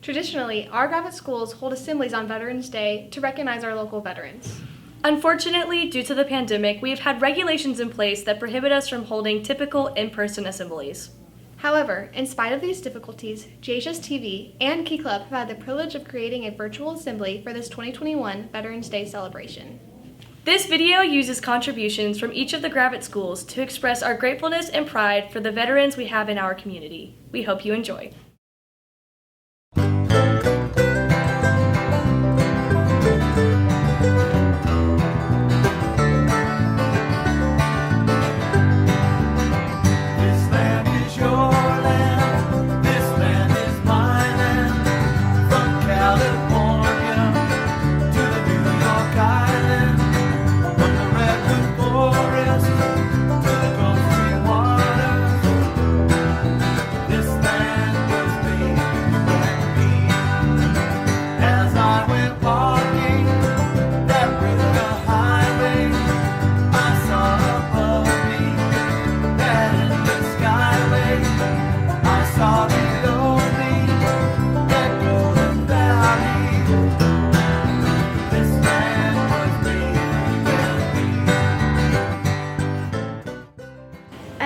Traditionally, our Gravette Schools hold assemblies on Veterans Day to recognize our local veterans. Unfortunately, due to the pandemic, we have had regulations in place that prohibit us from holding typical in-person assemblies. However, in spite of these difficulties, JHS TV and Key Club have had the privilege of creating a virtual assembly for this 2021 Veterans Day celebration. This video uses contributions from each of the Gravette Schools to express our gratefulness and pride for the veterans we have in our community. We hope you enjoy.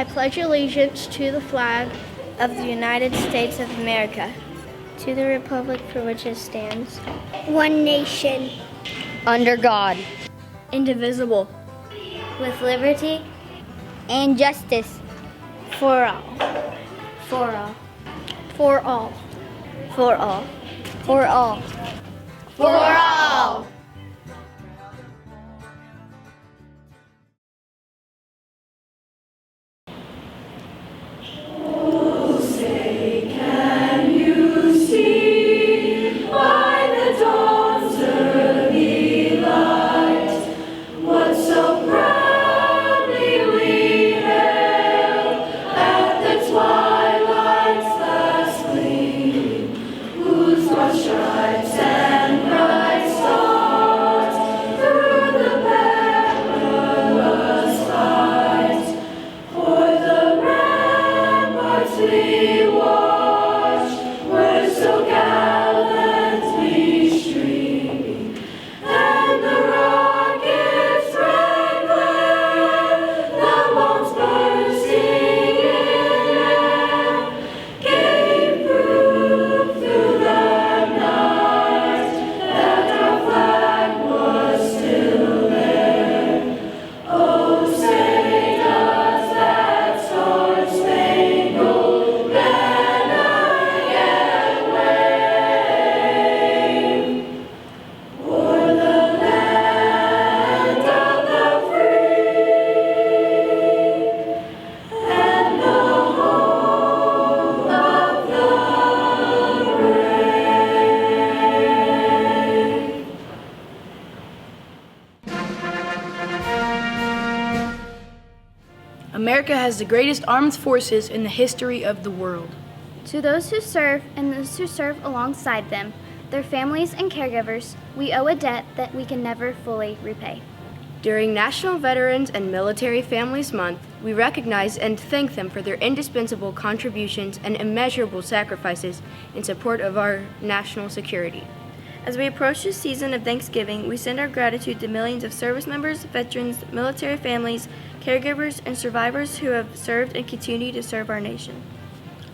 I pledge allegiance to the flag of the United States of America, to the republic for which it stands, one nation, under God, indivisible, with liberty and justice for all. for all, for all, For all. For all. for all. America has the greatest armed forces in the history of the world. To those who serve and those who serve alongside them, their families and caregivers, we owe a debt that we can never fully repay. During National Veterans and Military Families Month, we recognize and thank them for their indispensable contributions and immeasurable sacrifices in support of our national security. As we approach this season of Thanksgiving, we send our gratitude to millions of service members, veterans, military families, caregivers, and survivors who have served and continue to serve our nation.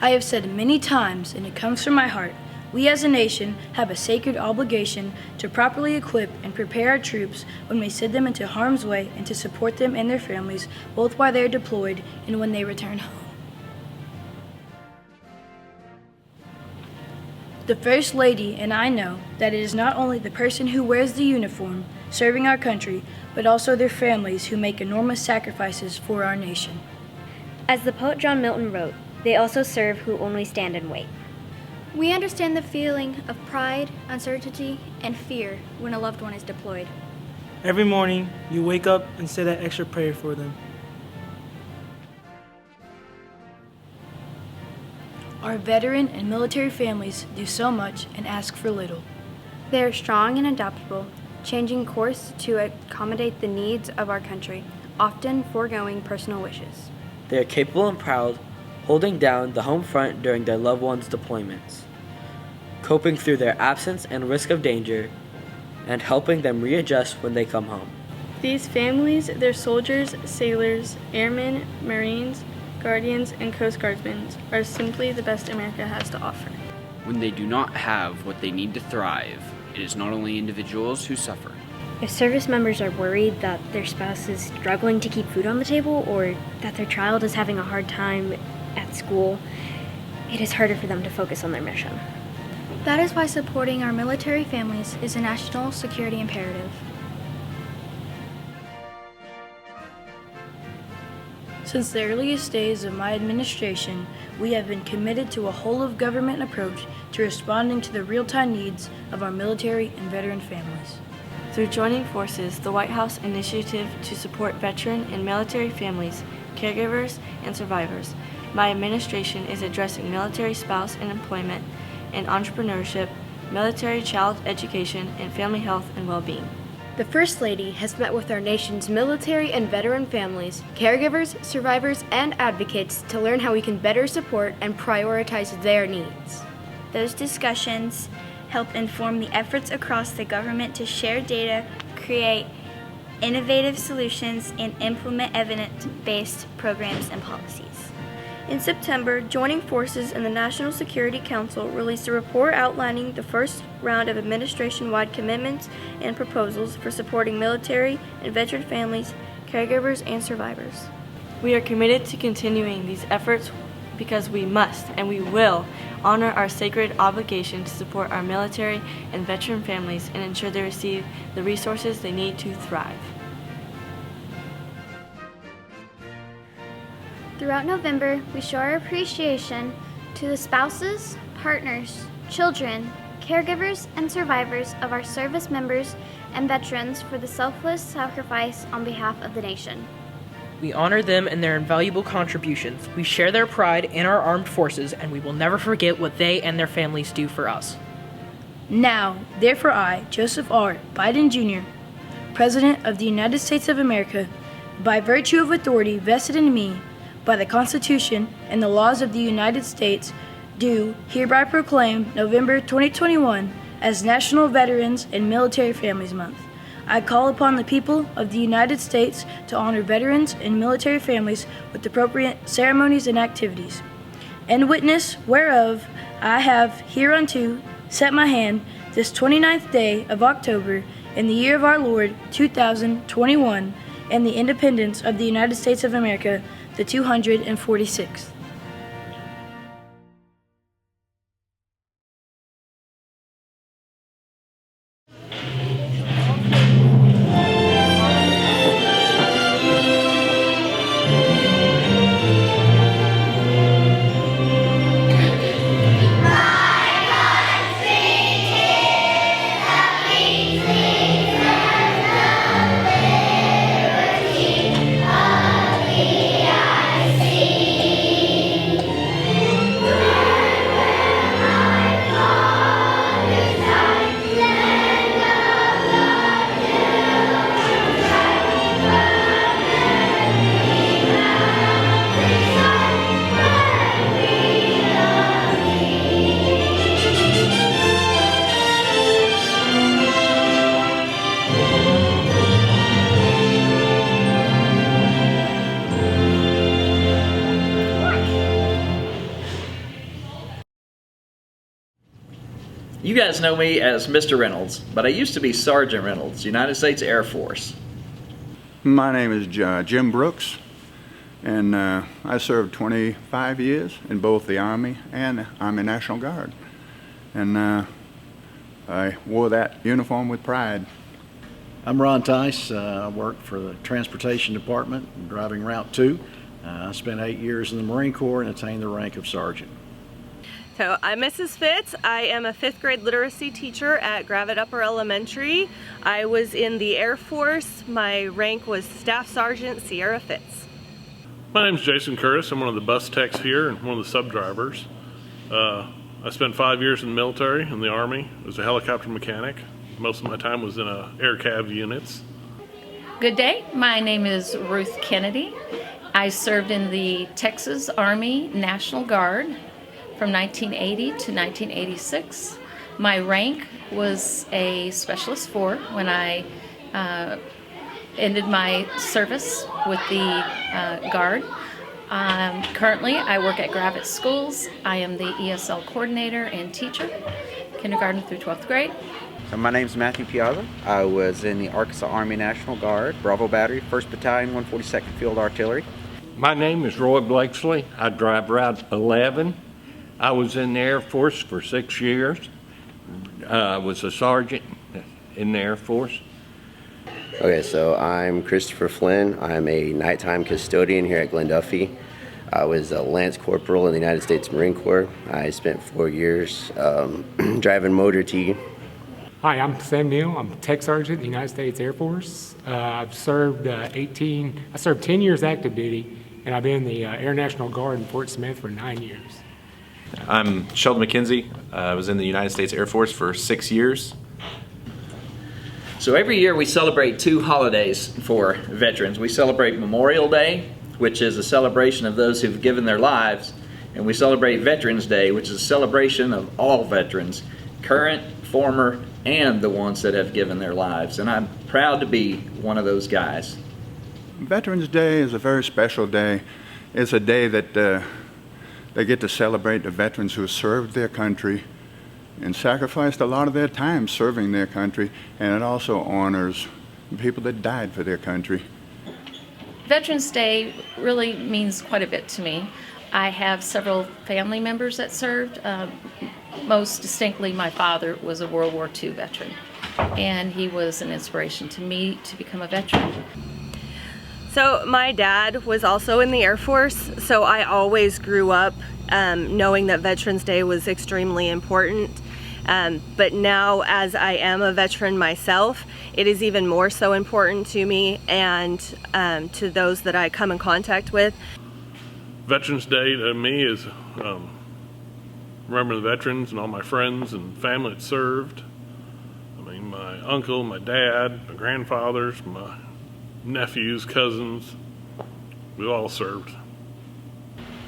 I have said many times, and it comes from my heart, we as a nation have a sacred obligation to properly equip and prepare our troops when we send them into harm's way and to support them and their families both while they are deployed and when they return home. The First Lady and I know that it is not only the person who wears the uniform serving our country, but also their families who make enormous sacrifices for our nation. As the poet John Milton wrote, they also serve who only stand and wait. We understand the feeling of pride, uncertainty, and fear when a loved one is deployed. Every morning, you wake up and say that extra prayer for them. Our veteran and military families do so much and ask for little. They are strong and adaptable, changing course to accommodate the needs of our country, often foregoing personal wishes. They are capable and proud, holding down the home front during their loved ones' deployments. coping through their absence and risk of danger, and helping them readjust when they come home. These families, their soldiers, sailors, airmen, Marines, Guardians, and Coast Guardsmen are simply the best America has to offer. When they do not have what they need to thrive, it is not only individuals who suffer. If service members are worried that their spouse is struggling to keep food on the table or that their child is having a hard time at school, it is harder for them to focus on their mission. That is why supporting our military families is a national security imperative. Since the earliest days of my administration, we have been committed to a whole-of-government approach to responding to the real-time needs of our military and veteran families. Through joining forces, the White House initiative to support veteran and military families, caregivers, and survivors, my administration is addressing military spouse and employment and entrepreneurship, military child education, and family health and well-being. The First Lady has met with our nation's military and veteran families, caregivers, survivors, and advocates to learn how we can better support and prioritize their needs. Those discussions help inform the efforts across the government to share data, create innovative solutions, and implement evidence-based programs and policies. In September, joining forces and the National Security Council released a report outlining the first round of administration-wide commitments and proposals for supporting military and veteran families, caregivers, and survivors. We are committed to continuing these efforts because we must and we will honor our sacred obligation to support our military and veteran families and ensure they receive the resources they need to thrive. Throughout November, we show our appreciation to the spouses, partners, children, caregivers, and survivors of our service members and veterans for the selfless sacrifice on behalf of the nation. We honor them and their invaluable contributions. We share their pride in our armed forces, and we will never forget what they and their families do for us. Now, therefore I, Joseph R. Biden Jr., President of the United States of America, by virtue of authority vested in me by the Constitution and the laws of the United States, do hereby proclaim November 2021 as National Veterans and Military Families Month. I call upon the people of the United States to honor veterans and military families with appropriate ceremonies and activities. In witness whereof, I have hereunto set my hand this 29th day of October in the year of our Lord 2021, and the independence of the United States of America, the 246th. You guys know me as Mr. Reynolds, but I used to be Sergeant Reynolds, United States Air Force. My name is Jim Brooks, and I served 25 years in both the Army and Army National Guard. And I wore that uniform with pride. I'm Ron Tice. I work for the Transportation Department, driving Route 2. I spent 8 years in the Marine Corps and attained the rank of sergeant. So I'm Mrs. Fitz. I am a 5th grade literacy teacher at Gravette Upper Elementary. I was in the Air Force. My rank was Staff Sergeant Sierra Fitz. My name's Jason Curtis. I'm one of the bus techs here and one of the sub-drivers. I spent 5 years in the military, in the Army, as a helicopter mechanic. Most of my time was in air cav units. Good day. My name is Ruth Kennedy. I served in the Texas Army National Guard from 1980 to 1986. My rank was a Specialist 4 when I ended my service with the Guard. Currently, I work at Gravette Schools. I am the ESL coordinator and teacher, kindergarten through 12th grade. So my name's Matthew PIAZZA. I was in the Arkansas Army National Guard, Bravo Battery, 1st Battalion, 142nd Field Artillery. My name is Roy Blakesley. I drive Route 11. I was in the Air Force for 6 years. I was a sergeant in the Air Force. Okay, so I'm Christopher Flynn. I'm a nighttime custodian here at Glen Duffy. I was a Lance Corporal in the United States Marine Corps. I spent 4 years driving motor T. Hi, I'm Sam Neal. I'm a Tech Sergeant in the United States Air Force. I've served 10 years active duty, and I've been in the Air National Guard in Fort Smith for 9 years. I'm Sheldon McKenzie. I was in the United States Air Force for 6 years. So every year we celebrate 2 holidays for veterans. We celebrate Memorial Day, which is a celebration of those who've given their lives, and we celebrate Veterans Day, which is a celebration of all veterans, current, former, and the ones that have given their lives. And I'm proud to be one of those guys. Veterans Day is a very special day. It's a day that they get to celebrate the veterans who served their country and sacrificed a lot of their time serving their country, and it also honors people that died for their country. Veterans Day really means quite a bit to me. I have several family members that served. Most distinctly, my father was a World War II veteran, and he was an inspiration to me to become a veteran. So my dad was also in the Air Force, so I always grew up knowing that Veterans Day was extremely important. But now, as I am a veteran myself, it is even more so important to me and to those that I come in contact with. Veterans Day to me is remembering the veterans and all my friends and family that served. I mean, my uncle, my dad, my grandfathers, my nephews, cousins, we all served.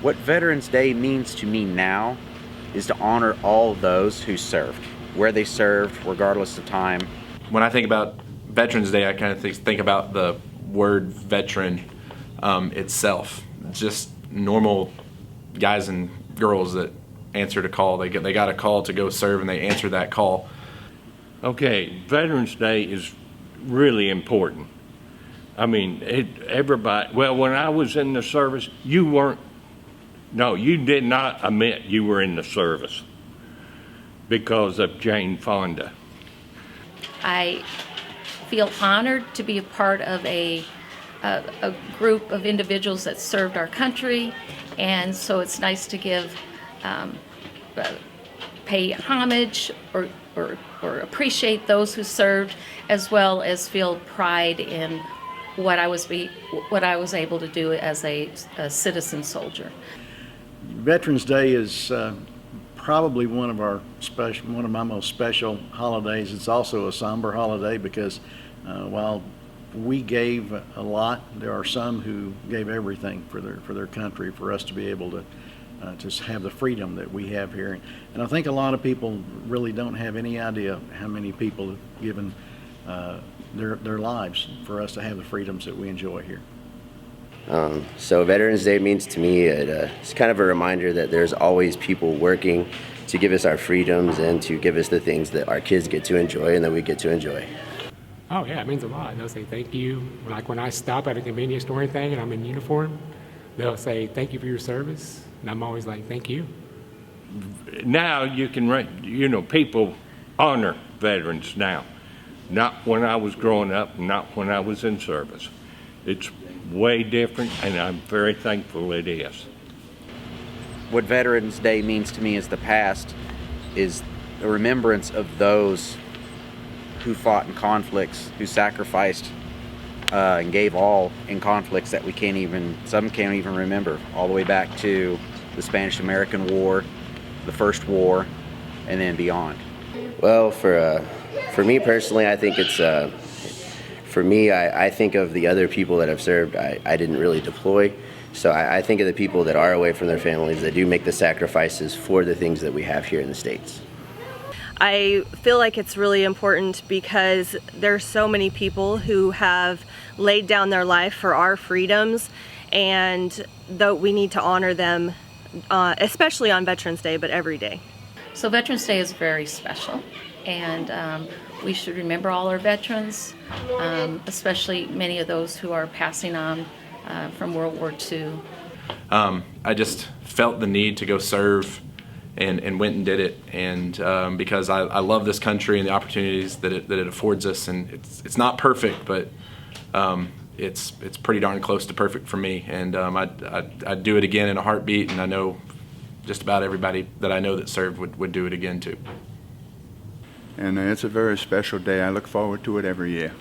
What Veterans Day means to me now is to honor all those who served, where they served, regardless of time. When I think about Veterans Day, I kind of think about the word veteran itself. Just normal guys and girls that answered a call. They got a call to go serve, and they answered that call. Okay, Veterans Day is really important. I mean, everybody, well, when I was in the service, you did not admit you were in the service because of Jane Fonda. I feel honored to be a part of a group of individuals that served our country, and so it's nice to give, pay homage or appreciate those who served, as well as feel pride in what I was able to do as a citizen soldier. Veterans Day is probably one of my most special holidays. It's also a somber holiday because while we gave a lot, there are some who gave everything for their country, for us to be able to just have the freedom that we have here. And I think a lot of people really don't have any idea how many people have given their lives for us to have the freedoms that we enjoy here. So Veterans Day means to me, it's kind of a reminder that there's always people working to give us our freedoms and to give us the things that our kids get to enjoy and that we get to enjoy. Oh yeah, it means a lot. They'll say thank you. Like when I stop at a convenience store or anything and I'm in uniform, they'll say thank you for your service. And I'm always like, thank you. Now you can, people honor veterans now. Not when I was growing up, not when I was in service. It's way different, and I'm very thankful it is. What Veterans Day means to me as the past is the remembrance of those who fought in conflicts, who sacrificed and gave all in conflicts that some can't even remember, all the way back to the Spanish-American War, the First War, and then beyond. Well, for me personally, I think it's, for me, I think of the other people that have served. I didn't really deploy, so I think of the people that are away from their families, that do make the sacrifices for the things that we have here in the States. I feel like it's really important because there's so many people who have laid down their life for our freedoms, and though we need to honor them, especially on Veterans Day, but every day. So Veterans Day is very special, and we should remember all our veterans, especially many of those who are passing on from World War II. I just felt the need to go serve and went and did it, and because I love this country and the opportunities that it affords us, and it's not perfect, but it's pretty darn close to perfect for me, and I'd do it again in a heartbeat, and I know just about everybody that I know that served would do it again too. And it's a very special day. I look forward to it every year.